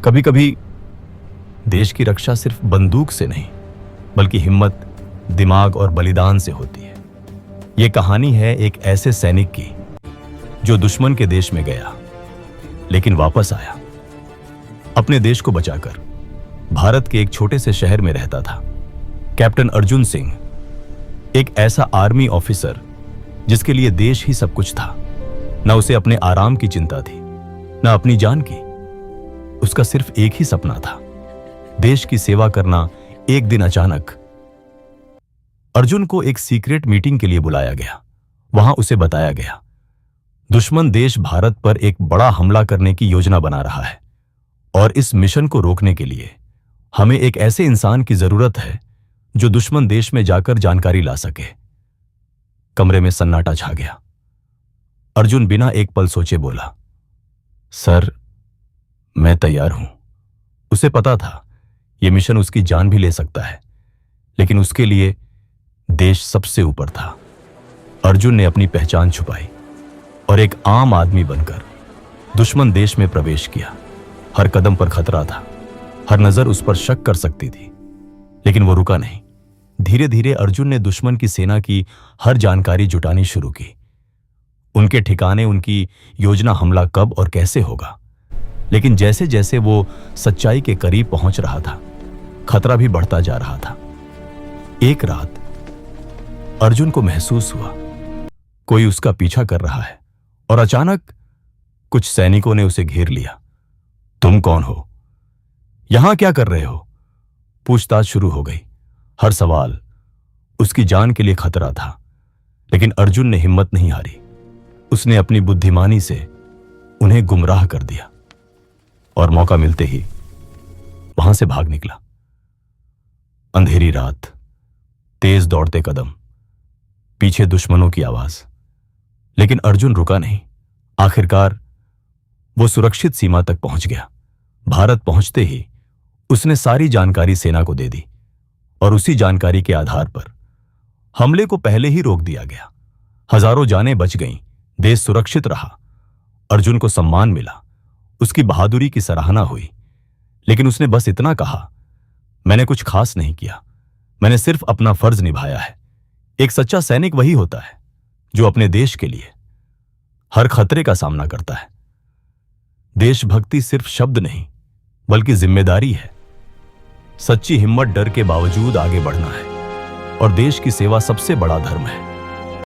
कभी कभी देश की रक्षा सिर्फ बंदूक से नहीं बल्कि हिम्मत, दिमाग और बलिदान से होती है। यह कहानी है एक ऐसे सैनिक की जो दुश्मन के देश में गया लेकिन वापस आया अपने देश को बचाकर। भारत के एक छोटे से शहर में रहता था कैप्टन अर्जुन सिंह, एक ऐसा आर्मी ऑफिसर जिसके लिए देश ही सब कुछ था। न उसे अपने आराम की चिंता थी, न अपनी जान की। उसका सिर्फ एक ही सपना था, देश की सेवा करना। एक दिन अचानक अर्जुन को एक सीक्रेट मीटिंग के लिए बुलाया गया। वहां उसे बताया गया, दुश्मन देश भारत पर एक बड़ा हमला करने की योजना बना रहा है और इस मिशन को रोकने के लिए हमें एक ऐसे इंसान की जरूरत है जो दुश्मन देश में जाकर जानकारी ला सके। कमरे में सन्नाटा छा गया। अर्जुन बिना एक पल सोचे बोला, सर, मैं तैयार हूं। उसे पता था यह मिशन उसकी जान भी ले सकता है, लेकिन उसके लिए देश सबसे ऊपर था। अर्जुन ने अपनी पहचान छुपाई और एक आम आदमी बनकर दुश्मन देश में प्रवेश किया। हर कदम पर खतरा था, हर नजर उस पर शक कर सकती थी, लेकिन वो रुका नहीं। धीरे धीरे अर्जुन ने दुश्मन की सेना की हर जानकारी जुटानी शुरू की। उनके ठिकाने, उनकी योजना, हमला कब और कैसे होगा। लेकिन जैसे जैसे वो सच्चाई के करीब पहुंच रहा था, खतरा भी बढ़ता जा रहा था। एक रात अर्जुन को महसूस हुआ कोई उसका पीछा कर रहा है और अचानक कुछ सैनिकों ने उसे घेर लिया। तुम कौन हो? यहां क्या कर रहे हो? पूछताछ शुरू हो गई। हर सवाल उसकी जान के लिए खतरा था, लेकिन अर्जुन ने हिम्मत नहीं हारी। उसने अपनी बुद्धिमानी से उन्हें गुमराह कर दिया और मौका मिलते ही वहां से भाग निकला। अंधेरी रात, तेज दौड़ते कदम, पीछे दुश्मनों की आवाज, लेकिन अर्जुन रुका नहीं। आखिरकार वो सुरक्षित सीमा तक पहुंच गया। भारत पहुंचते ही उसने सारी जानकारी सेना को दे दी और उसी जानकारी के आधार पर हमले को पहले ही रोक दिया गया। हजारों जानें बच गईं, देश सुरक्षित रहा। अर्जुन को सम्मान मिला, उसकी बहादुरी की सराहना हुई, लेकिन उसने बस इतना कहा, मैंने कुछ खास नहीं किया, मैंने सिर्फ अपना फर्ज निभाया है। एक सच्चा सैनिक वही होता है जो अपने देश के लिए हर खतरे का सामना करता है। देशभक्ति सिर्फ शब्द नहीं बल्कि जिम्मेदारी है। सच्ची हिम्मत डर के बावजूद आगे बढ़ना है और देश की सेवा सबसे बड़ा धर्म है।